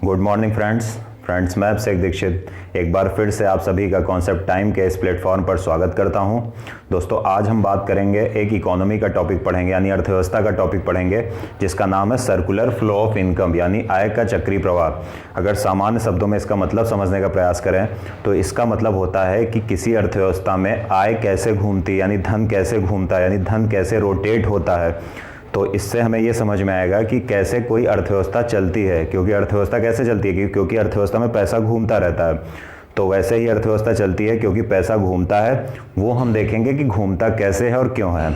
Good morning friends मैं अभिषेक दीक्षित एक बार फिर से आप सभी का कॉन्सेप्ट टाइम के इस प्लेटफॉर्म पर स्वागत करता हूं। दोस्तों आज हम बात करेंगे एक इकोनॉमी का टॉपिक पढ़ेंगे यानी अर्थव्यवस्था का टॉपिक पढ़ेंगे जिसका नाम है सर्कुलर फ्लो ऑफ इनकम यानी आय का चक्रीय प्रवाह। अगर सामान्य शब्दों में इसका मतलब समझने का प्रयास करें तो इसका मतलब होता है कि किसी अर्थव्यवस्था में आय कैसे घूमती है यानी धन कैसे घूमता है यानी धन कैसे रोटेट होता है। तो इससे हमें ये समझ में आएगा कि कैसे कोई अर्थव्यवस्था चलती है, क्योंकि अर्थव्यवस्था कैसे चलती है क्योंकि अर्थव्यवस्था में पैसा घूमता रहता है। तो वैसे ही अर्थव्यवस्था चलती है क्योंकि पैसा घूमता है। वो हम देखेंगे कि घूमता कैसे है और क्यों है।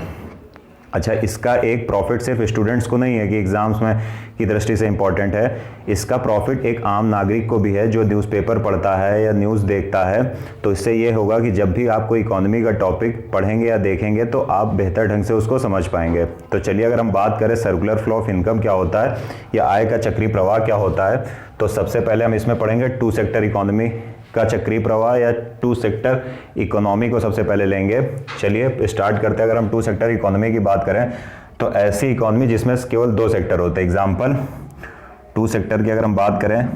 अच्छा, इसका एक प्रॉफिट सिर्फ स्टूडेंट्स को नहीं है कि एग्जाम्स में की दृष्टि से इम्पॉर्टेंट है। इसका प्रॉफिट एक आम नागरिक को भी है जो न्यूज़पेपर पढ़ता है या न्यूज़ देखता है। तो इससे ये होगा कि जब भी आप कोई इकोनॉमी का टॉपिक पढ़ेंगे या देखेंगे तो आप बेहतर ढंग से उसको समझ पाएंगे। तो चलिए अगर हम बात करें सर्कुलर फ्लो ऑफ इनकम क्या होता है या आय का चक्रीय प्रवाह क्या होता है, तो सबसे पहले हम इसमें पढ़ेंगे टू सेक्टर इकोनॉमी का चक्रीय प्रवाह या टू सेक्टर इकोनॉमी को सबसे पहले लेंगे। चलिए स्टार्ट करते हैं। अगर हम टू सेक्टर इकोनॉमी की बात करें तो ऐसी इकोनॉमी जिसमें केवल दो सेक्टर होते हैं। एग्जांपल टू सेक्टर की अगर हम बात करें,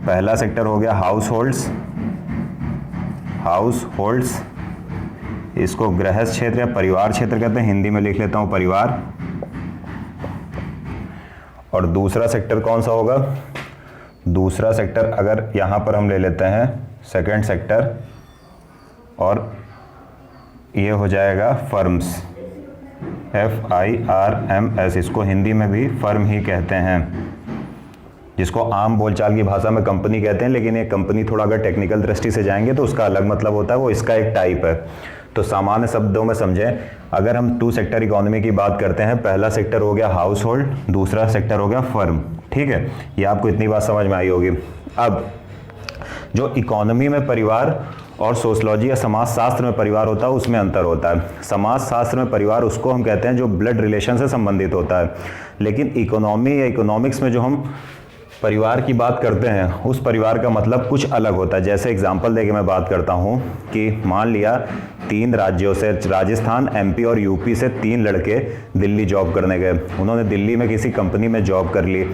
पहला सेक्टर हो गया हाउस होल्ड्स, इसको गृहस्थ क्षेत्र या परिवार क्षेत्र कहते हैं, हिंदी में लिख लेता हूं परिवार। और दूसरा सेक्टर कौन सा होगा? दूसरा सेक्टर अगर यहां पर हम ले लेते हैं सेकंड सेक्टर, और ये हो जाएगा फर्म्स, FIRMS, इसको हिंदी में भी फर्म ही कहते हैं, जिसको आम बोलचाल की भाषा में कंपनी कहते हैं। लेकिन ये कंपनी थोड़ा अगर टेक्निकल दृष्टि से जाएंगे तो उसका अलग मतलब होता है, वो इसका एक टाइप है। तो सामान्य शब्दों में समझें, अगर हम टू सेक्टर इकोनॉमी की बात करते हैं, पहला सेक्टर हो गया हाउस होल्ड, दूसरा सेक्टर हो गया फर्म। ठीक है, ये आपको इतनी बात समझ में आई होगी। अब जो इकोनॉमी में परिवार और सोशलॉजी या समाजशास्त्र में परिवार होता है उसमें अंतर होता है। समाजशास्त्र में परिवार उसको हम कहते हैं जो ब्लड रिलेशन से संबंधित होता है, लेकिन इकोनॉमी या इकोनॉमिक्स में जो हम परिवार की बात करते हैं उस परिवार का मतलब कुछ अलग होता है। जैसे एग्जांपल देके मैं बात करता हूँ कि मान लिया 3 राज्यों से, राजस्थान, MP और UP से 3 लड़के दिल्ली जॉब करने गए। उन्होंने दिल्ली में किसी कंपनी में जॉब कर ली।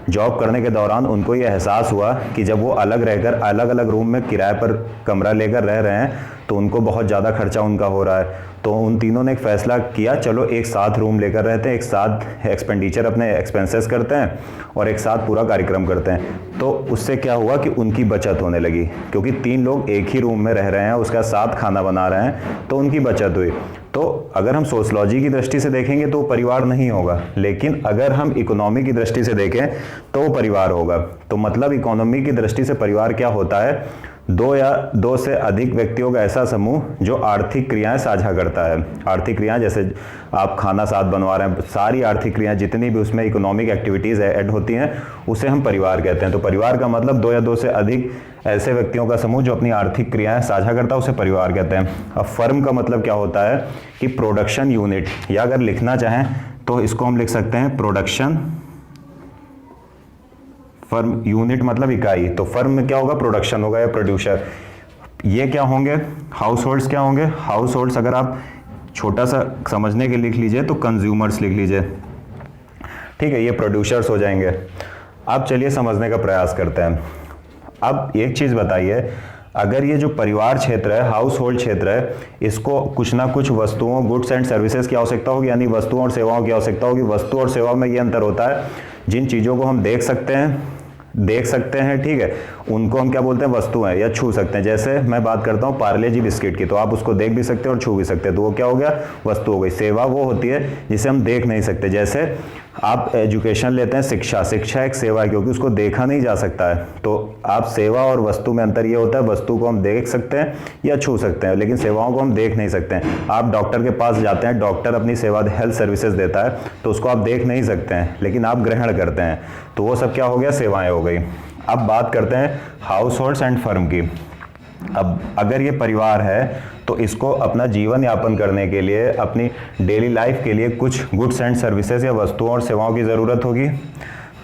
जॉब करने के दौरान उनको ये एहसास हुआ कि जब वो अलग रहकर अलग अलग रूम में किराए पर कमरा लेकर रह रहे हैं तो उनको बहुत ज़्यादा खर्चा उनका हो रहा है। तो उन तीनों ने एक फैसला किया, चलो एक साथ रूम लेकर रहते हैं, एक साथ एक्सपेंडिचर अपने एक्सपेंसेस करते हैं और एक साथ पूरा कार्यक्रम करते हैं। तो उससे क्या हुआ कि उनकी बचत होने लगी, क्योंकि 3 लोग एक ही रूम में रह रहे हैं, उसका साथ खाना बना रहे हैं, तो उनकी बचत हुई। तो अगर हम सोशलॉजी की दृष्टि से देखेंगे तो परिवार नहीं होगा, लेकिन अगर हम इकोनॉमी की दृष्टि से देखें तो वो परिवार होगा। तो मतलब इकोनॉमी की दृष्टि से परिवार क्या होता है? 2 या 2 से अधिक व्यक्तियों का ऐसा समूह जो आर्थिक क्रियाएं साझा करता है। आर्थिक क्रियाएं जैसे आप खाना साथ बनवा रहे हैं, सारी आर्थिक क्रियाएं जितनी भी उसमें इकोनॉमिक एक्टिविटीज़ ऐड होती हैं उसे हम परिवार कहते हैं। तो परिवार का मतलब 2 या 2 से अधिक ऐसे व्यक्तियों का समूह जो अपनी आर्थिक क्रियाएं साझा करता है उसे परिवार कहते हैं। अब फर्म का मतलब क्या होता है कि प्रोडक्शन यूनिट, या अगर लिखना चाहें तो इसको हम लिख सकते हैं प्रोडक्शन फर्म। यूनिट मतलब इकाई, तो फर्म में क्या होगा? प्रोडक्शन होगा या प्रोड्यूसर। ये क्या होंगे? हाउस होल्ड्स क्या होंगे? हाउस होल्ड्स अगर आप छोटा सा समझने के लिख लीजिए तो कंज्यूमर्स लिख लीजिए। ठीक है, ये प्रोड्यूसर्स हो जाएंगे। अब चलिए समझने का प्रयास करते हैं। अब एक चीज बताइए, अगर ये जो परिवार क्षेत्र है, हाउस होल्ड क्षेत्र है, इसको कुछ ना कुछ वस्तुओं, गुड्स एंड सर्विसेज की आवश्यकता होगी, यानी वस्तुओं और सेवाओं की आवश्यकता होगी। वस्तु और सेवा में ये अंतर होता है, जिन चीजों को हम देख सकते हैं, ठीक है, उनको हम क्या बोलते हैं? वस्तु है, या छू सकते हैं। जैसे मैं बात करता हूँ पार्ले जी बिस्किट की, तो आप उसको देख भी सकते हैं और छू भी सकते हैं, तो वो क्या हो गया? वस्तु हो गई। सेवा वो होती है जिसे हम देख नहीं सकते। जैसे आप एजुकेशन लेते हैं, शिक्षा एक सेवा है क्योंकि उसको देखा नहीं जा सकता है। तो आप सेवा और वस्तु में अंतर ये होता है, वस्तु को हम देख सकते हैं या छू सकते हैं, लेकिन सेवाओं को हम देख नहीं सकते हैं। आप डॉक्टर के पास जाते हैं, डॉक्टर अपनी सेवा हेल्थ सर्विसेज देता है, तो उसको आप देख नहीं सकते हैं लेकिन आप ग्रहण करते हैं, तो वो सब क्या हो गया? सेवाएं हो गई। अब बात करते हैं हाउस होल्ड्स एंड फर्म की। अब अगर ये परिवार है तो इसको अपना जीवन यापन करने के लिए, अपनी डेली लाइफ के लिए कुछ गुड्स एंड सर्विसेज या वस्तुओं और सेवाओं की ज़रूरत होगी।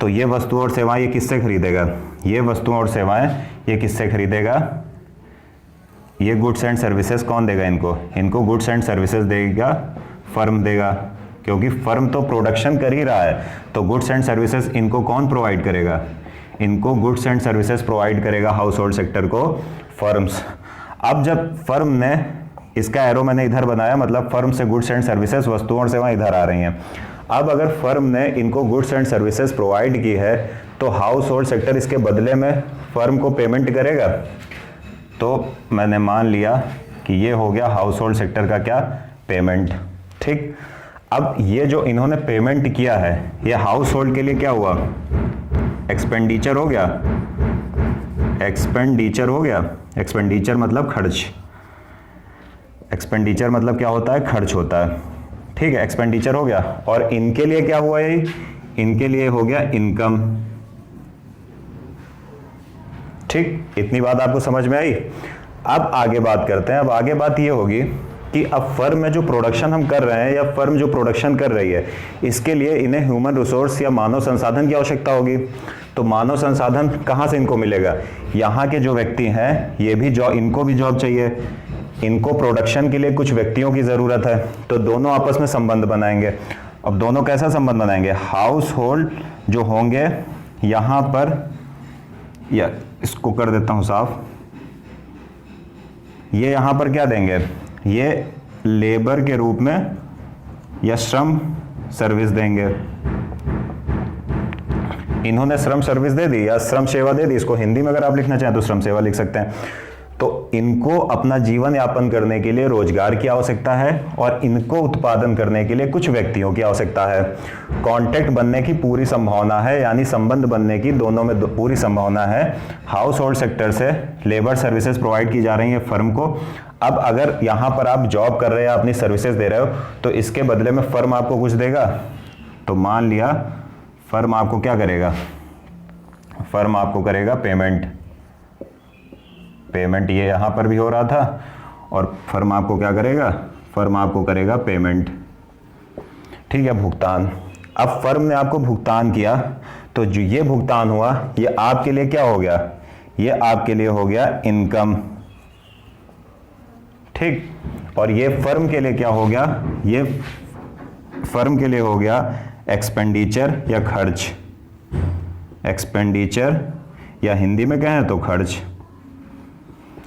तो ये वस्तुओं और सेवाएं ये किससे खरीदेगा? ये वस्तुओं और सेवाएं ये किससे खरीदेगा? ये गुड्स एंड सर्विसेज कौन देगा इनको? इनको गुड्स एंड सर्विसेज देगा फर्म देगा, क्योंकि फर्म तो प्रोडक्शन कर ही रहा है, तो गुड्स एंड सर्विसेज इनको कौन प्रोवाइड करेगा? इनको गुड्स एंड सर्विसेज प्रोवाइड करेगा हाउस होल्ड सेक्टर को फर्म्स। अब जब फर्म ने, इसका एरो मैंने इधर बनाया, मतलब फर्म से गुड्स एंड सर्विसेज, वस्तुओं और सेवाएं इधर आ रही हैं। अब अगर फर्म ने इनको गुड्स एंड सर्विसेज प्रोवाइड की है तो हाउस होल्ड सेक्टर इसके बदले में फर्म को पेमेंट करेगा। तो मैंने मान लिया कि ये हो गया हाउस होल्ड सेक्टर का क्या? पेमेंट। ठीक, अब ये जो इन्होंने पेमेंट किया है ये हाउस होल्ड के लिए क्या हुआ? एक्सपेंडिचर हो गया। एक्सपेंडिचर हो गया। एक्सपेंडिचर मतलब खर्च। एक्सपेंडिचर मतलब क्या होता है? खर्च होता है। ठीक है, एक्सपेंडिचर हो गया। और इनके लिए क्या हुआ? ये इनके लिए हो गया इनकम। ठीक, इतनी बात आपको समझ में आई? अब आगे बात करते हैं। अब आगे बात ये होगी कि अब फर्म में जो प्रोडक्शन हम कर रहे हैं या फर्म जो प्रोडक्शन कर रही है, इसके लिए इन्हें ह्यूमन रिसोर्स या मानव संसाधन की आवश्यकता होगी। तो मानव संसाधन कहाँ से इनको मिलेगा? यहाँ के जो व्यक्ति हैं ये भी जॉब, इनको भी जॉब चाहिए, इनको प्रोडक्शन के लिए कुछ व्यक्तियों की ज़रूरत है। तो दोनों आपस में संबंध बनाएंगे। अब दोनों कैसा संबंध बनाएंगे? हाउस होल्ड जो होंगे यहाँ पर, या इसको कर देता हूँ साफ, ये यहाँ पर क्या देंगे? ये लेबर के रूप में या श्रम सर्विस देंगे। इन्होंने श्रम सर्विस दे दी या श्रम सेवा दे दी, इसको हिंदी में अगर आप लिखना चाहें तो श्रम सेवा लिख सकते हैं। तो इनको अपना जीवन यापन करने के लिए रोजगार की आवश्यकता है और इनको उत्पादन करने के लिए कुछ व्यक्तियों की आवश्यकता है। कॉन्टैक्ट बनने की पूरी संभावना है, यानी संबंध बनने की दोनों में पूरी संभावना है। हाउस होल्ड सेक्टर से लेबर सर्विसेज प्रोवाइड की जा रही है फर्म को। अब अगर यहाँ पर आप जॉब कर रहे हैं, अपनी सर्विसेज दे रहे हो, तो इसके बदले में फर्म आपको कुछ देगा। तो मान लिया फर्म आपको क्या करेगा? फर्म आपको करेगा पेमेंट। पेमेंट ये यहाँ पर भी हो रहा था और फर्म आपको क्या करेगा? फर्म आपको करेगा पेमेंट। ठीक है, भुगतान। अब फर्म ने आपको भुगतान किया तो जो ये भुगतान हुआ ये आपके लिए क्या हो गया? ये आपके लिए हो गया इनकम। ठीक, और ये फर्म के लिए क्या हो गया? ये फर्म के लिए हो गया एक्सपेंडिचर या खर्च। एक्सपेंडिचर या हिंदी में कहें तो खर्च।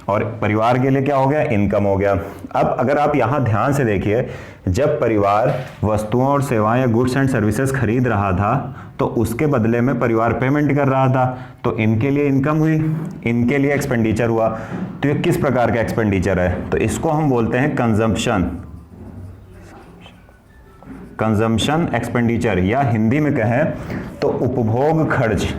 और परिवार के लिए क्या हो गया? इनकम हो गया। अब अगर आप यहां ध्यान से देखिए, जब परिवार वस्तुओं और सेवाएं या गुड्स एंड सर्विसेज खरीद रहा था तो उसके बदले में परिवार पेमेंट कर रहा था, तो इनके लिए इनकम हुई, इनके लिए एक्सपेंडिचर हुआ। तो ये किस प्रकार का एक्सपेंडिचर है? तो इसको हम बोलते हैं कंजम्पशन। कंजम्पशन एक्सपेंडिचर, या हिंदी में कहें तो उपभोग खर्च।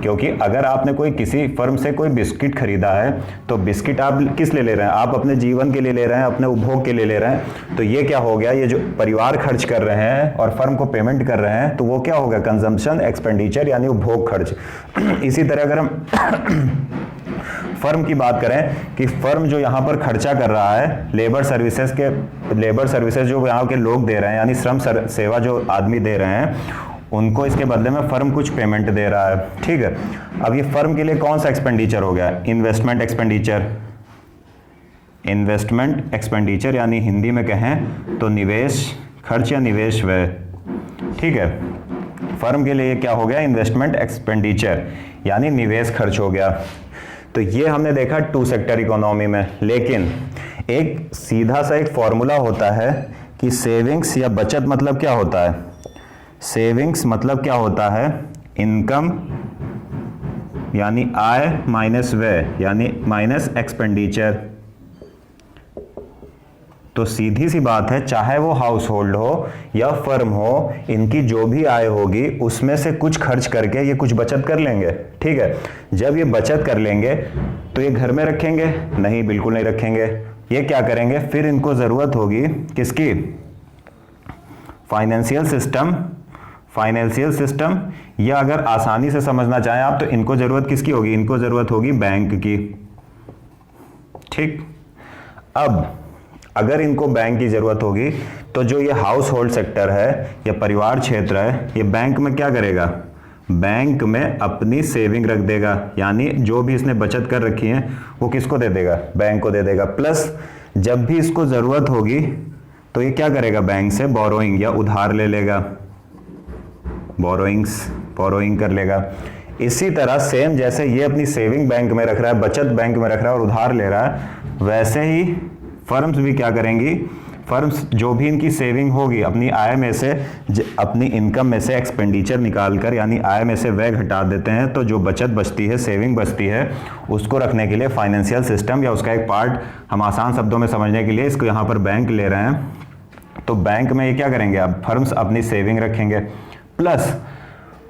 क्योंकि अगर आपने कोई किसी फर्म से कोई बिस्किट खरीदा है तो बिस्किट आप किस लिए ले रहे हैं? आप अपने जीवन के लिए ले रहे हैं, अपने उपभोग के लिए ले रहे हैं। तो ये क्या हो गया? ये जो परिवार खर्च कर रहे हैं और फर्म को पेमेंट कर रहे हैं, तो वो क्या होगा? कंजम्पशन एक्सपेंडिचर यानी उपभोग खर्च। इसी तरह अगर हम फर्म की बात करें कि फर्म जो यहाँ पर खर्चा कर रहा है लेबर सर्विसेज जो यहाँ के लोग दे रहे हैं, यानी श्रम सेवा जो आदमी दे रहे हैं, उनको इसके बदले में फर्म कुछ पेमेंट दे रहा है। ठीक है, अब ये फर्म के लिए कौन सा एक्सपेंडिचर हो गया? Investment expenditure. इन्वेस्टमेंट एक्सपेंडिचर यानी हिंदी में कहें तो निवेश खर्च या निवेश व्यय। ठीक है, फर्म के लिए क्या हो गया? इन्वेस्टमेंट एक्सपेंडिचर यानी निवेश खर्च हो गया। तो ये हमने देखा टू सेक्टर इकोनॉमी में। लेकिन एक सीधा सा एक फॉर्मूला होता है कि सेविंग्स या बचत मतलब क्या होता है? सेविंग्स मतलब क्या होता है? इनकम यानी आय माइनस व्यय यानी माइनस एक्सपेंडिचर। तो सीधी सी बात है, चाहे वो हाउस होल्ड हो या फर्म हो, इनकी जो भी आय होगी उसमें से कुछ खर्च करके ये कुछ बचत कर लेंगे। ठीक है, जब ये बचत कर लेंगे तो ये घर में रखेंगे? नहीं, बिल्कुल नहीं रखेंगे। ये क्या करेंगे? फिर इनको जरूरत होगी किसकी? फाइनेंशियल सिस्टम, या अगर आसानी से समझना चाहें आप तो इनको जरूरत किसकी होगी? इनको जरूरत होगी बैंक की। ठीक, अब अगर इनको बैंक की जरूरत होगी तो जो ये हाउस होल्ड सेक्टर है या परिवार क्षेत्र है, ये बैंक में क्या करेगा? बैंक में अपनी सेविंग रख देगा, यानी जो भी इसने बचत कर रखी है वो किसको दे देगा? बैंक को दे देगा। प्लस जब भी इसको जरूरत होगी तो ये क्या करेगा, बैंक से बोरोइंग या उधार ले लेगा, बोरोइंग कर लेगा। इसी तरह सेम जैसे ये अपनी सेविंग बैंक में रख रहा है, बचत बैंक में रख रहा है और उधार ले रहा है, वैसे ही फर्म्स भी क्या करेंगी, फर्म्स जो भी इनकी सेविंग होगी अपनी आय में से, अपनी इनकम में से एक्सपेंडिचर निकालकर यानी आय में से व्यय घटा देते हैं, तो जो बचत बचती है, सेविंग बचती है, उसको रखने के लिए फाइनेंशियल सिस्टम या उसका एक पार्ट, हम आसान शब्दों में समझने के लिए इसको यहाँ पर बैंक ले रहे हैं। तो बैंक में ये क्या करेंगे, अब फर्म्स अपनी सेविंग रखेंगे, प्लस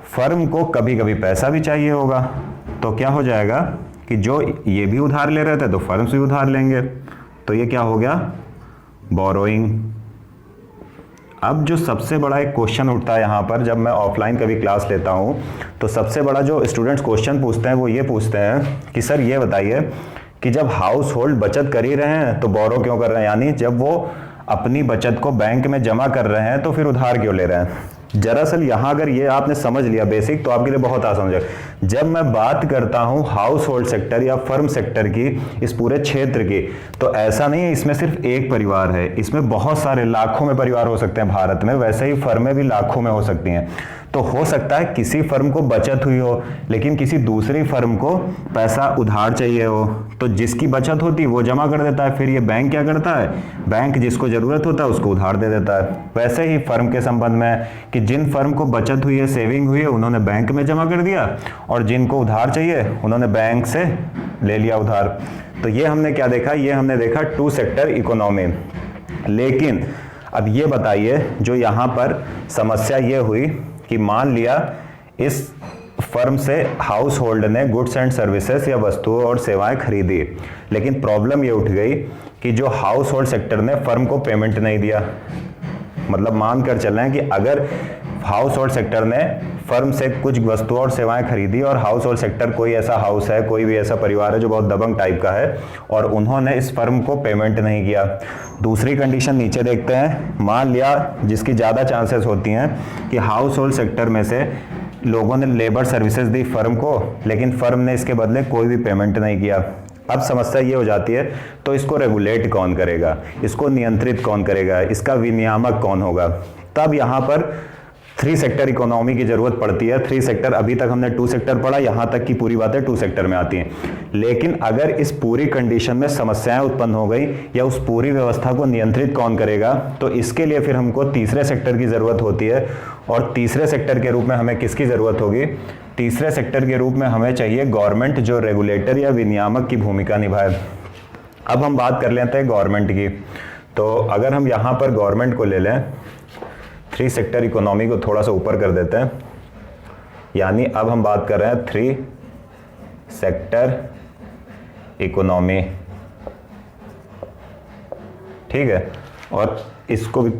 फर्म को कभी कभी पैसा भी चाहिए होगा, तो क्या हो जाएगा कि जो ये भी उधार ले रहे थे तो फर्म्स भी उधार लेंगे, तो ये क्या हो गया, बोरोइंग। अब जो सबसे बड़ा एक क्वेश्चन उठता है यहाँ पर, जब मैं ऑफलाइन कभी क्लास लेता हूँ तो सबसे बड़ा जो स्टूडेंट्स क्वेश्चन पूछते हैं वो ये पूछते हैं कि सर ये बताइए कि जब हाउस होल्ड बचत कर ही रहे हैं तो बोरो क्यों कर रहे हैं, यानी जब वो अपनी बचत को बैंक में जमा कर रहे हैं तो फिर उधार क्यों ले रहे हैं। दरअसल यहाँ अगर ये आपने समझ लिया बेसिक तो आपके लिए बहुत आसान हो जाएगा। जब मैं बात करता हूँ हाउस होल्ड सेक्टर या फर्म सेक्टर की, इस पूरे क्षेत्र की, तो ऐसा नहीं है इसमें सिर्फ एक परिवार है, इसमें बहुत सारे लाखों में परिवार हो सकते हैं भारत में, वैसे ही फर्में भी लाखों में हो सकती हैं। तो हो सकता है किसी फर्म को बचत हुई हो लेकिन किसी दूसरी फर्म को पैसा उधार चाहिए हो, तो जिसकी बचत होती है वो जमा कर देता है, फिर ये बैंक क्या करता है, बैंक जिसको जरूरत होता है उसको उधार दे देता है। वैसे ही फर्म के संबंध में कि जिन फर्म को बचत हुई है, सेविंग हुई है, उन्होंने बैंक में जमा कर दिया, और जिनको उधार चाहिए उन्होंने बैंक से ले लिया उधार। तो ये हमने क्या देखा, ये हमने देखा टू सेक्टर इकोनॉमी। लेकिन अब ये बताइए, जो यहाँ पर समस्या ये हुई कि मान लिया इस फर्म से हाउस होल्ड ने गुड्स एंड सर्विसेज या वस्तुओं और सेवाएं खरीदी, लेकिन प्रॉब्लम ये उठ गई कि जो हाउस होल्ड सेक्टर ने फर्म को पेमेंट नहीं दिया। मतलब मान कर चल रहे हैं कि अगर हाउस होल्ड सेक्टर ने फर्म से कुछ वस्तुओं और सेवाएं खरीदी और हाउस होल्ड सेक्टर कोई ऐसा हाउस है, कोई भी ऐसा परिवार है जो बहुत दबंग टाइप का है और उन्होंने इस फर्म को पेमेंट नहीं किया। दूसरी कंडीशन नीचे देखते हैं, मान लिया जिसकी ज़्यादा चांसेस होती हैं कि हाउस होल्ड सेक्टर में से लोगों ने लेबर सर्विसेज दी फर्म को, लेकिन फर्म ने इसके बदले कोई भी पेमेंट नहीं किया। अब समस्या ये हो जाती है, तो इसको रेगुलेट कौन करेगा, इसको नियंत्रित कौन करेगा, इसका विनियामक कौन होगा। तब यहाँ पर 3 सेक्टर इकोनॉमी की जरूरत पड़ती है। 3 सेक्टर, अभी तक हमने 2 सेक्टर पढ़ा, यहाँ तक की पूरी बातें 2 सेक्टर में आती हैं। लेकिन अगर इस पूरी कंडीशन में समस्याएं उत्पन्न हो गई या उस पूरी व्यवस्था को नियंत्रित कौन करेगा, तो इसके लिए फिर हमको तीसरे सेक्टर की जरूरत होती है। और तीसरे सेक्टर के रूप में हमें किसकी जरूरत होगी, तीसरे सेक्टर के रूप में हमें चाहिए गवर्नमेंट, जो रेगुलेटर या विनियामक की भूमिका निभाए। अब हम बात कर लेते हैं गवर्नमेंट की। तो अगर हम यहाँ पर गवर्नमेंट को ले लें, 3 सेक्टर इकोनॉमी को थोड़ा सा ऊपर कर देते हैं, यानी अब हम बात कर रहे हैं 3 सेक्टर इकोनॉमी, ठीक है। और इसको भी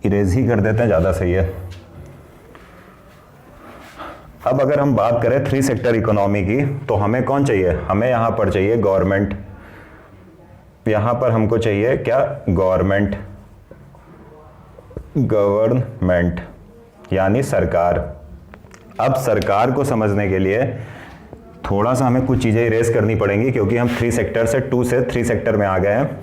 इरेज ही कर देते हैं, ज़्यादा सही है। अब अगर हम बात करें 3 सेक्टर इकोनॉमी की, तो हमें कौन चाहिए, हमें यहाँ पर चाहिए गवर्नमेंट, यहाँ पर हमको चाहिए क्या, गवर्नमेंट यानी सरकार। अब सरकार को समझने के लिए थोड़ा सा हमें कुछ चीज़ें इरेज करनी पड़ेंगी, क्योंकि हम 3 सेक्टर से 2 से 3 सेक्टर में आ गए हैं।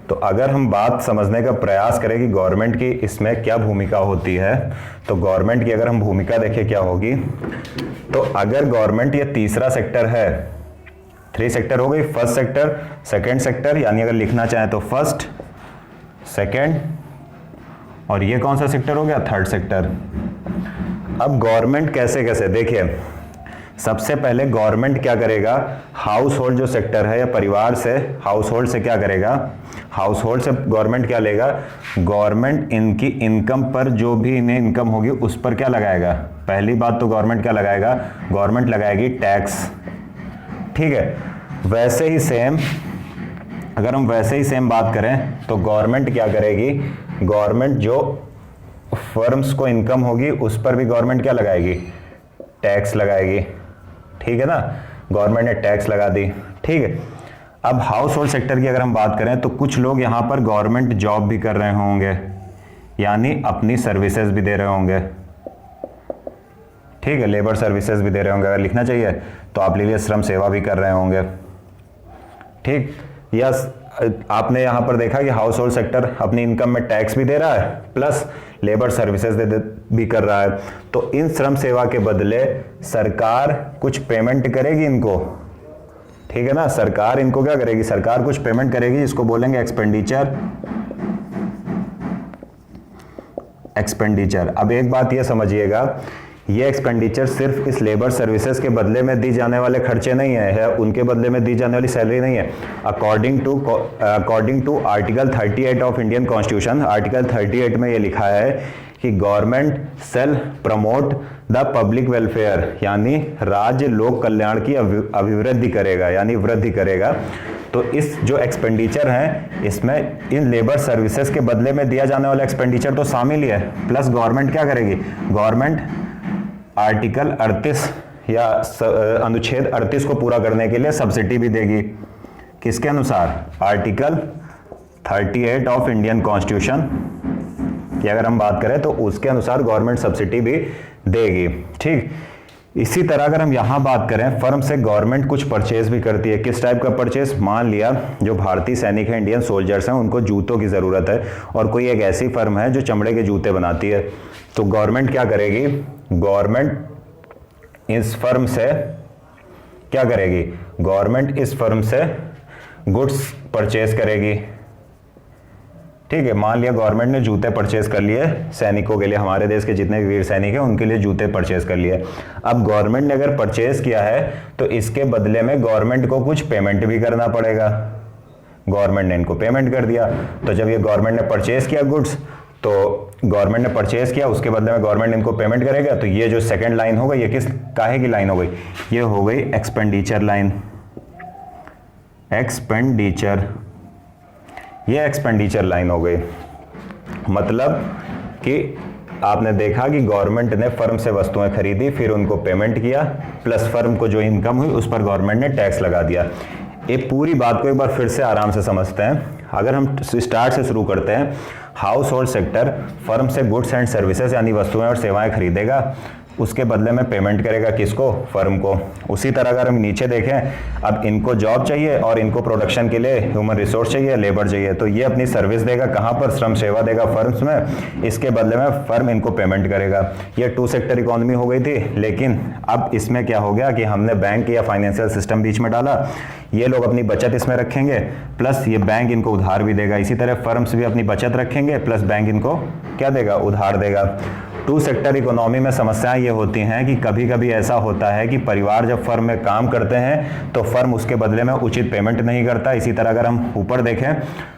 तो अगर हम बात समझने का प्रयास करें कि गवर्नमेंट की इसमें क्या भूमिका होती है, तो गवर्नमेंट की अगर हम भूमिका देखें क्या होगी, तो अगर गवर्नमेंट ये तीसरा सेक्टर है, 3 सेक्टर हो गई, फर्स्ट सेक्टर, सेकेंड सेक्टर, यानी अगर लिखना चाहें तो फर्स्ट, सेकेंड, और ये कौन सा सेक्टर हो गया, थर्ड सेक्टर। अब गवर्नमेंट कैसे कैसे, देखिए सबसे पहले गवर्नमेंट क्या करेगा, हाउस होल्ड जो सेक्टर है या परिवार से, हाउस होल्ड से क्या करेगा, हाउस होल्ड से गवर्नमेंट क्या लेगा, गवर्नमेंट इनकी इनकम पर जो भी इन्हें इनकम होगी उस पर क्या लगाएगा, पहली बात तो गवर्नमेंट क्या लगाएगा, गवर्नमेंट लगाएगी टैक्स, ठीक है। वैसे ही सेम, अगर हम वैसे ही सेम बात करें तो गवर्नमेंट क्या करेगी, गवर्नमेंट जो फर्म्स को इनकम होगी उस पर भी गवर्नमेंट क्या लगाएगी, टैक्स लगाएगी, ठीक है ना। गवर्नमेंट ने टैक्स लगा दी, ठीक है। अब हाउस होल्ड सेक्टर की अगर हम बात करें तो कुछ लोग यहाँ पर गवर्नमेंट जॉब भी कर रहे होंगे, यानी अपनी सर्विसेज भी दे रहे होंगे, ठीक है, लेबर सर्विसेज भी दे रहे होंगे। अगर लिखना चाहिए तो आप लीजिए श्रम सेवा भी कर रहे होंगे, ठीक। या आपने यहाँ पर देखा कि हाउस होल्ड सेक्टर अपनी इनकम में टैक्स भी दे रहा है प्लस लेबर सर्विसेज भी कर रहा है। तो इन श्रम सेवा के बदले सरकार कुछ पेमेंट करेगी इनको, ठीक है ना। सरकार इनको क्या करेगी, सरकार कुछ पेमेंट करेगी, जिसको बोलेंगे एक्सपेंडिचर। अब एक बात ये समझिएगा, ये एक्सपेंडिचर सिर्फ इस लेबर सर्विसेज के बदले में दी जाने वाले खर्चे नहीं है, उनके बदले में दी जाने वाली सैलरी नहीं है। According to article 38 of Indian constitution, article 38 में ये लिखा है कि government shall promote the public welfare, यानी राज्य लोक कल्याण की अभिवृद्धि करेगा, यानी वृद्धि करेगा। तो इस जो एक्सपेंडिचर है इसमें इन लेबर सर्विसेज के बदले में दिया जाने वाला एक्सपेंडिचर तो शामिल ही है, प्लस गवर्नमेंट क्या करेगी, गवर्नमेंट आर्टिकल 38 या अनुच्छेद 38 को पूरा करने के लिए सब्सिडी भी देगी। किसके अनुसार, आर्टिकल 38 ऑफ इंडियन कॉन्स्टिट्यूशन की अगर हम बात करें तो उसके अनुसार गवर्नमेंट सब्सिडी भी देगी, ठीक। इसी तरह अगर हम यहां बात करें, फर्म से गवर्नमेंट कुछ परचेज भी करती है। किस टाइप का परचेज, मान लिया जो भारतीय सैनिक हैं, इंडियन सोल्जर्स हैं, उनको जूतों की जरूरत है और कोई एक ऐसी फर्म है जो चमड़े के जूते बनाती है, तो गवर्नमेंट क्या करेगी, गवर्नमेंट इस फर्म से क्या करेगी, गवर्नमेंट इस फर्म से गुड्स परचेज करेगी, ठीक है। मान लिया गवर्नमेंट ने जूते परचेज कर लिए सैनिकों के लिए, हमारे देश के जितने भी वीर सैनिक हैं उनके लिए जूते परचेज कर लिए। अब गवर्नमेंट ने अगर परचेज किया है तो इसके बदले में गवर्नमेंट को कुछ पेमेंट भी करना पड़ेगा। गवर्नमेंट ने इनको पेमेंट कर दिया, तो जब ये गवर्नमेंट ने परचेज किया गुड्स, तो गवर्नमेंट ने परचेज किया, उसके बदले में गवर्नमेंट इनको पेमेंट करेगा। तो ये जो सेकंड लाइन हो गई, ये किस काहे की लाइन हो गई, ये हो गई एक्सपेंडिचर लाइन, एक्सपेंडिचर, ये एक्सपेंडिचर लाइन हो गई। मतलब कि आपने देखा कि गवर्नमेंट ने फर्म से वस्तुएं खरीदी, फिर उनको पेमेंट किया, प्लस फर्म को जो इनकम हुई उस पर गवर्नमेंट ने टैक्स लगा दिया। ये पूरी बात को एक बार फिर से आराम से समझते हैं। अगर हम स्टार्ट से शुरू करते हैं, हाउस होल्ड सेक्टर फर्म से गुड्स एंड सर्विसेज यानी वस्तुएं और सेवाएं खरीदेगा, उसके बदले में पेमेंट करेगा किसको, फर्म को। उसी तरह अगर हम नीचे देखें, अब इनको जॉब चाहिए और इनको प्रोडक्शन के लिए ह्यूमन रिसोर्स चाहिए, लेबर चाहिए, तो ये अपनी सर्विस देगा कहाँ पर, श्रम सेवा देगा फर्म्स में, इसके बदले में फर्म इनको पेमेंट करेगा। ये टू सेक्टर इकोनॉमी हो गई थी, लेकिन अब इसमें क्या हो गया कि हमने बैंक या फाइनेंशियल सिस्टम बीच में डाला, ये लोग अपनी बचत इसमें रखेंगे, प्लस ये बैंक इनको उधार भी देगा। इसी तरह फर्म्स भी अपनी बचत रखेंगे, प्लस बैंक इनको क्या देगा, उधार देगा। टू सेक्टर इकोनॉमी में समस्याएं ये होती हैं कि कभी कभी ऐसा होता है कि परिवार जब फर्म में काम करते हैं तो फर्म उसके बदले में उचित पेमेंट नहीं करता। इसी तरह अगर हम ऊपर देखें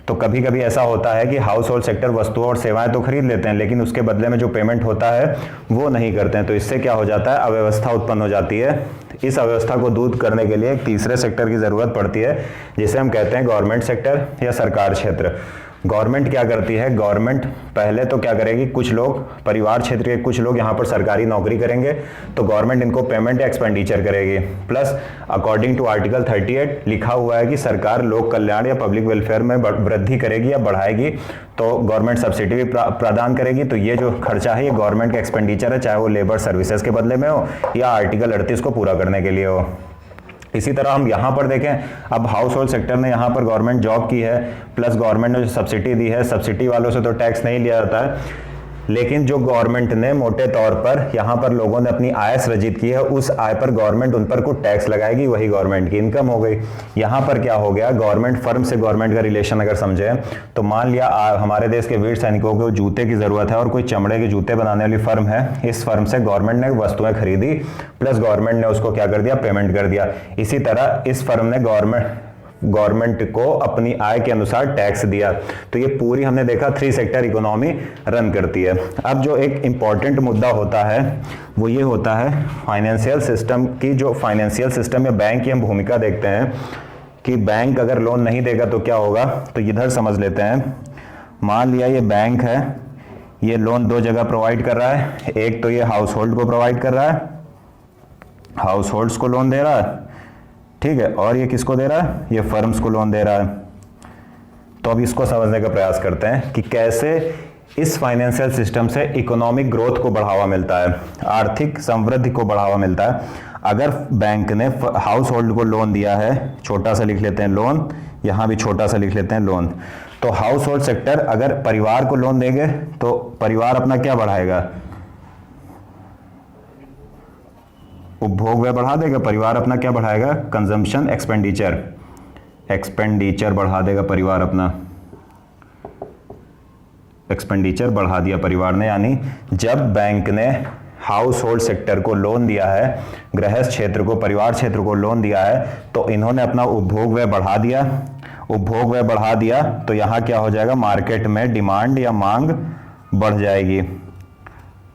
तो कभी कभी ऐसा होता है कि हाउस होल्ड सेक्टर वस्तुओं और सेवाएं तो खरीद लेते हैं, लेकिन उसके बदले में जो पेमेंट होता है वो नहीं करते हैं। तो इससे क्या हो जाता है, अव्यवस्था उत्पन्न हो जाती है। इस अव्यवस्था को दूर करने के लिए एक तीसरे सेक्टर की जरूरत पड़ती है, जिसे हम कहते हैं गवर्नमेंट सेक्टर या सरकार क्षेत्र। गवर्नमेंट क्या करती है, गवर्नमेंट पहले तो क्या करेगी, कुछ लोग परिवार क्षेत्र के कुछ लोग यहाँ पर सरकारी नौकरी करेंगे, तो गवर्नमेंट इनको पेमेंट या एक्सपेंडिचर करेगी। प्लस अकॉर्डिंग टू आर्टिकल 38 लिखा हुआ है कि सरकार लोक कल्याण या पब्लिक वेलफेयर में वृद्धि करेगी या बढ़ाएगी, तो गवर्नमेंट सब्सिडी भी प्रदान करेगी। तो ये जो खर्चा है ये गवर्नमेंट का एक्सपेंडिचर है, चाहे वो लेबर सर्विसेज के बदले में हो या आर्टिकल 38 को पूरा करने के लिए हो। इसी तरह हम यहाँ पर देखें, अब हाउस होल्ड सेक्टर ने यहाँ पर गवर्नमेंट जॉब की है, प्लस गवर्नमेंट ने जो सब्सिडी दी है, सब्सिडी वालों से तो टैक्स नहीं लिया जाता है, लेकिन जो गवर्नमेंट ने मोटे तौर पर यहाँ पर लोगों ने अपनी आय सृजित की है, उस आय पर गवर्नमेंट उन पर कुछ टैक्स लगाएगी, वही गवर्नमेंट की इनकम हो गई। यहाँ पर क्या हो गया, गवर्नमेंट फर्म से गवर्नमेंट का रिलेशन अगर समझें तो मान लिया हमारे देश के वीर सैनिकों को जूते की जरूरत है और कोई चमड़े के जूते बनाने वाली फर्म है, इस फर्म से गवर्नमेंट ने वस्तुएं खरीदी, प्लस गवर्नमेंट ने उसको क्या कर दिया, पेमेंट कर दिया। इसी तरह इस फर्म ने गवर्नमेंट को अपनी आय के अनुसार टैक्स दिया। तो ये पूरी हमने देखा थ्री सेक्टर इकोनॉमी रन करती है। अब जो एक इंपॉर्टेंट मुद्दा होता है वो ये होता है फाइनेंशियल सिस्टम की, जो फाइनेंशियल सिस्टम या बैंक की हम भूमिका देखते हैं कि बैंक अगर लोन नहीं देगा तो क्या होगा। तो इधर समझ लेते हैं, मान लिया ये बैंक है, ये लोन दो जगह प्रोवाइड कर रहा है, एक तो ये हाउस होल्ड को प्रोवाइड कर रहा है, हाउस होल्ड्स को लोन दे रहा है, ठीक है, और ये किसको दे रहा है, ये फर्म्स को लोन दे रहा है। तो अब इसको समझने का प्रयास करते हैं कि कैसे इस फाइनेंशियल सिस्टम से इकोनॉमिक ग्रोथ को बढ़ावा मिलता है, आर्थिक समृद्धि को बढ़ावा मिलता है। अगर बैंक ने हाउस होल्ड को लोन दिया है, छोटा सा लिख लेते हैं लोन, यहां भी छोटा सा लिख लेते हैं लोन। तो हाउस होल्ड सेक्टर अगर परिवार को लोन देंगे तो परिवार अपना क्या बढ़ाएगा, उपभोग व्यय बढ़ा देगा, परिवार अपना क्या बढ़ाएगा, कंजम्पशन एक्सपेंडिचर बढ़ा देगा परिवार अपना, एक्सपेंडिचर बढ़ा दिया परिवार ने। यानी जब बैंक ने हाउस होल्ड सेक्टर को लोन दिया है, गृहस्थ क्षेत्र को, परिवार क्षेत्र को लोन दिया है, तो इन्होंने अपना उपभोग व्यय बढ़ा दिया। उपभोग व्यय बढ़ा दिया तो यहां क्या हो जाएगा, मार्केट में डिमांड या मांग बढ़ जाएगी,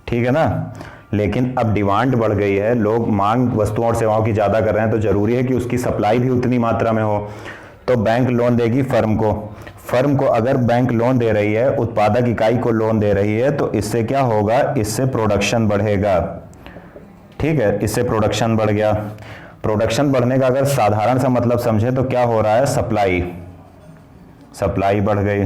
ठीक है ना। लेकिन अब डिमांड बढ़ गई है, लोग मांग वस्तुओं और सेवाओं की ज्यादा कर रहे हैं, तो जरूरी है कि उसकी सप्लाई भी उतनी मात्रा में हो। तो बैंक लोन देगी फर्म को। फर्म को अगर बैंक लोन दे रही है, उत्पादक इकाई को लोन दे रही है, तो इससे क्या होगा, इससे प्रोडक्शन बढ़ेगा, ठीक है, इससे प्रोडक्शन बढ़ गया। प्रोडक्शन बढ़ने का अगर साधारण सा मतलब समझे तो क्या हो रहा है, सप्लाई बढ़ गई।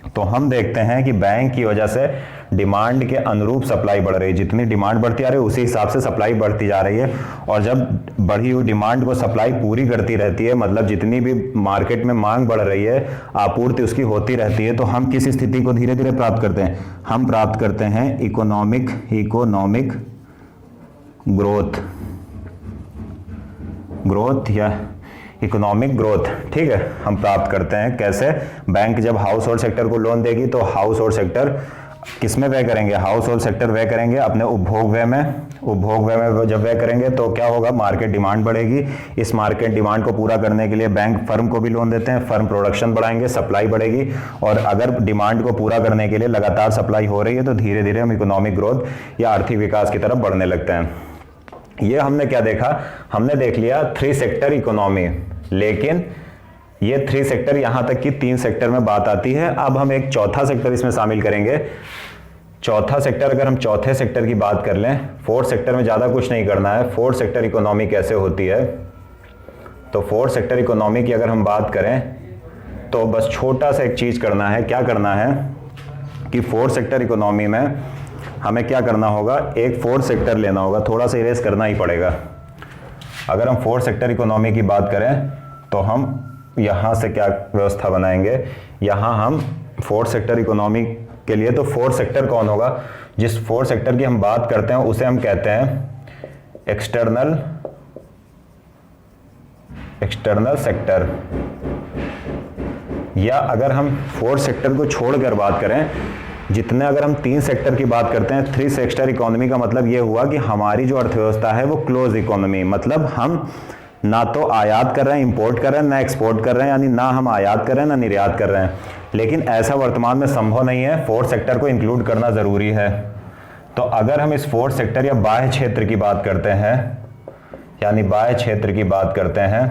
तो हम देखते हैं कि बैंक की वजह से डिमांड के अनुरूप सप्लाई बढ़ रही है, जितनी डिमांड बढ़ती आ रही है उसी हिसाब से सप्लाई बढ़ती जा रही है। और जब बढ़ी हुई डिमांड को सप्लाई पूरी करती रहती है, मतलब जितनी भी मार्केट में मांग बढ़ रही है, आपूर्ति उसकी होती रहती है, तो हम किस स्थिति को धीरे धीरे प्राप्त करते हैं, हम प्राप्त करते हैं इकोनॉमिक ग्रोथ या इकोनॉमिक ग्रोथ, ठीक है, हम प्राप्त करते हैं। कैसे, बैंक जब हाउस होल्ड सेक्टर को लोन देगी तो हाउस होल्ड सेक्टर किस में व्यय करेंगे, हाउस होल्ड सेक्टर व्यय करेंगे अपने उपभोग व्यय में। उपभोग व्यय में जब व्यय करेंगे तो क्या होगा, मार्केट डिमांड बढ़ेगी। इस मार्केट डिमांड को पूरा करने के लिए बैंक फर्म को भी लोन देते हैं, फर्म प्रोडक्शन बढ़ाएंगे, सप्लाई बढ़ेगी। और अगर डिमांड को पूरा करने के लिए लगातार सप्लाई हो रही है तो धीरे धीरे हम इकोनॉमिक ग्रोथ या आर्थिक विकास की तरफ बढ़ने लगते हैं। ये हमने क्या देखा, हमने देख लिया 3 सेक्टर इकोनॉमी, लेकिन ये 3 सेक्टर यहां तक कि 3 सेक्टर में बात आती है। अब हम एक चौथा सेक्टर इसमें शामिल करेंगे। चौथा सेक्टर, अगर हम चौथे सेक्टर की बात कर लें, 4th सेक्टर में ज्यादा कुछ नहीं करना है। 4th सेक्टर इकोनॉमी कैसे होती है, तो 4th सेक्टर इकोनॉमी की अगर हम बात करें तो बस छोटा सा एक चीज करना है। क्या करना है कि 4th सेक्टर इकोनॉमी में हमें क्या करना होगा, एक 4th सेक्टर लेना होगा, थोड़ा सा इरेज करना ही पड़ेगा। अगर हम 4th सेक्टर इकोनॉमी की बात करें तो हम यहां से क्या व्यवस्था बनाएंगे, यहां हम 4th सेक्टर इकोनॉमी के लिए, तो 4th सेक्टर कौन होगा, जिस 4th सेक्टर की हम बात करते हैं उसे हम कहते हैं एक्सटर्नल सेक्टर। या अगर हम 4th सेक्टर को छोड़कर बात करें, जितने अगर हम 3 सेक्टर की बात करते हैं, 3 सेक्टर इकोनॉमी का मतलब ये हुआ कि हमारी जो अर्थव्यवस्था है वो क्लोज इकोनॉमी, मतलब हम ना तो आयात कर रहे हैं, इंपोर्ट कर रहे हैं, ना एक्सपोर्ट कर रहे हैं, यानी ना हम आयात कर रहे हैं ना निर्यात कर रहे हैं। लेकिन ऐसा वर्तमान में संभव नहीं है, 4th सेक्टर को इंक्लूड करना जरूरी है। तो अगर हम इस 4th सेक्टर या बाह्य क्षेत्र की बात करते हैं, यानी बाह्य क्षेत्र की बात करते हैं,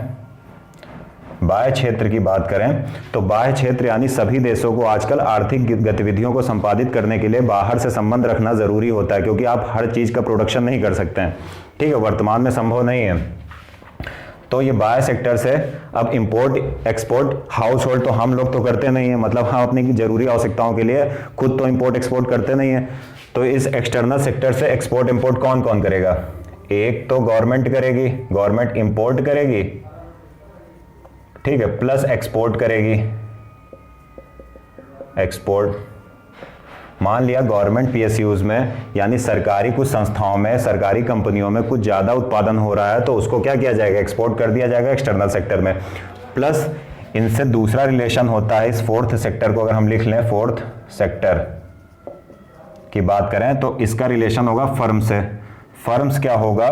बाह्य क्षेत्र की बात करें तो बाह्य क्षेत्र यानी सभी देशों को आजकल आर्थिक गतिविधियों को संपादित करने के लिए बाहर से संबंध रखना जरूरी होता है, क्योंकि आप हर चीज का प्रोडक्शन नहीं कर सकते हैं, ठीक है, वर्तमान में संभव नहीं है। तो ये बाह्य सेक्टर से अब इंपोर्ट एक्सपोर्ट हाउस होल्ड तो हम लोग तो करते नहीं है, मतलब हम अपनी जरूरी आवश्यकताओं के लिए खुद तो इंपोर्ट एक्सपोर्ट करते नहीं है। तो इस एक्सटर्नल सेक्टर से एक्सपोर्ट इंपोर्ट कौन कौन करेगा, एक तो गवर्नमेंट करेगी, गवर्नमेंट इंपोर्ट करेगी, ठीक है, प्लस एक्सपोर्ट करेगी, एक्सपोर्ट। मान लिया गवर्नमेंट पीएसयूज में यानी सरकारी कुछ संस्थाओं में, सरकारी कंपनियों में कुछ ज्यादा उत्पादन हो रहा है तो उसको क्या किया जाएगा, एक्सपोर्ट कर दिया जाएगा एक्सटर्नल सेक्टर में। प्लस इनसे दूसरा रिलेशन होता है, इस 4th सेक्टर को अगर हम लिख लें, 4th सेक्टर की बात करें तो इसका रिलेशन होगा फर्म से। फर्म्स क्या होगा,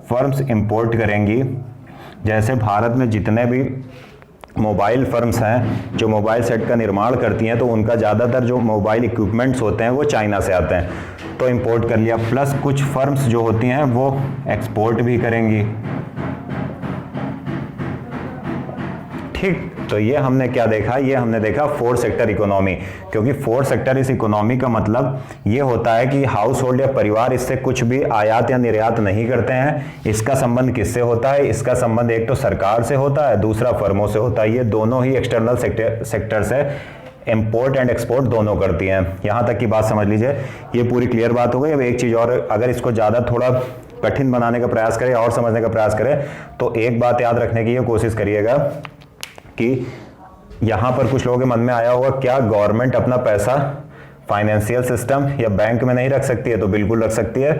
फर्म्स इंपोर्ट करेंगी। जैसे भारत में जितने भी मोबाइल फर्म्स हैं जो मोबाइल सेट का निर्माण करती हैं, तो उनका ज़्यादातर जो मोबाइल इक्विपमेंट्स होते हैं वो चाइना से आते हैं, तो इंपोर्ट कर लिया। प्लस कुछ फर्म्स जो होती हैं वो एक्सपोर्ट भी करेंगी, ठीक। तो ये हमने क्या देखा, ये हमने देखा 4th सेक्टर इकोनॉमी, क्योंकि 4th सेक्टर इस इकोनॉमी का मतलब ये होता है कि हाउस होल्ड या परिवार इससे कुछ भी आयात या निर्यात नहीं करते हैं। इसका संबंध किससे होता है, इसका संबंध एक तो सरकार से होता है, दूसरा फर्मों से होता है। ये दोनों ही एक्सटर्नल सेक्टर से इंपोर्ट एंड एक्सपोर्ट दोनों करती हैं। यहां तक की बात समझ लीजिए, ये पूरी क्लियर बात हो गई। अब एक चीज और, अगर इसको ज्यादा थोड़ा कठिन बनाने का प्रयास करें और समझने का प्रयास करें तो एक बात याद रखने की ये कोशिश करिएगा कि यहाँ पर कुछ लोगों के मन में आया होगा, क्या गवर्नमेंट अपना पैसा फाइनेंशियल सिस्टम या बैंक में नहीं रख सकती है? तो बिल्कुल रख सकती है।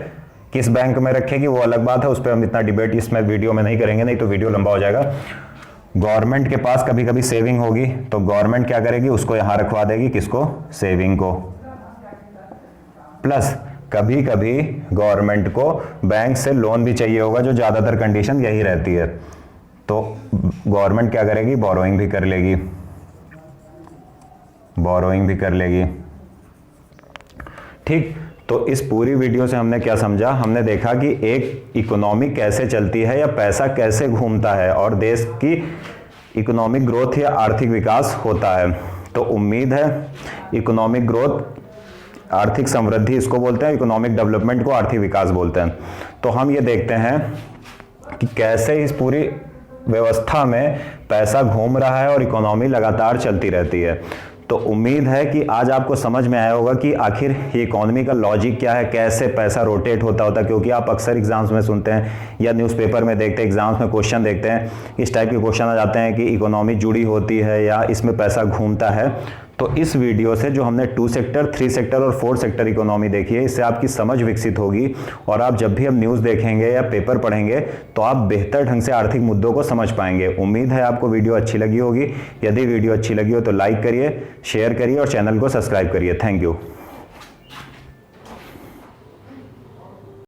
किस बैंक में रखेगी वो अलग बात है, उस पर हम इतना डिबेट इसमें वीडियो में नहीं करेंगे, नहीं तो वीडियो लंबा हो जाएगा। गवर्नमेंट के पास कभी कभी सेविंग होगी तो गवर्नमेंट क्या करेगी, उसको यहां रखवा देगी, किसको? सेविंग को। प्लस कभी कभी गवर्नमेंट को बैंक से लोन भी चाहिए होगा, जो ज्यादातर कंडीशन यही रहती है, तो गवर्नमेंट क्या करेगी, बोरोइंग भी कर लेगी, बोरोइंग भी कर लेगी। ठीक, तो इस पूरी वीडियो से हमने क्या समझा? हमने देखा कि एक इकोनॉमी कैसे चलती है या पैसा कैसे घूमता है और देश की इकोनॉमिक ग्रोथ या आर्थिक विकास होता है। तो उम्मीद है इकोनॉमिक ग्रोथ, आर्थिक समृद्धि इसको बोलते हैं, इकोनॉमिक डेवलपमेंट को आर्थिक विकास बोलते हैं। तो हम ये देखते हैं कि कैसे इस पूरी व्यवस्था में पैसा घूम रहा है और इकोनॉमी लगातार चलती रहती है। तो उम्मीद है कि आज आपको समझ में आया होगा कि आखिर ये इकोनॉमी का लॉजिक क्या है, कैसे पैसा रोटेट होता है, क्योंकि आप अक्सर एग्जाम्स में सुनते हैं या न्यूज़पेपर में देखते हैं, एग्जाम्स में क्वेश्चन देखते हैं, इस टाइप के क्वेश्चन आ जाते हैं कि इकोनॉमी जुड़ी होती है या इसमें पैसा घूमता है। तो इस वीडियो से जो हमने 2 सेक्टर, 3 सेक्टर और 4 सेक्टर इकोनॉमी देखी है, इससे आपकी समझ विकसित होगी और आप जब भी हम न्यूज़ देखेंगे या पेपर पढ़ेंगे तो आप बेहतर ढंग से आर्थिक मुद्दों को समझ पाएंगे। उम्मीद है आपको वीडियो अच्छी लगी होगी। यदि वीडियो अच्छी लगी हो तो लाइक करिए, शेयर करिए और चैनल को सब्सक्राइब करिए। Thank you.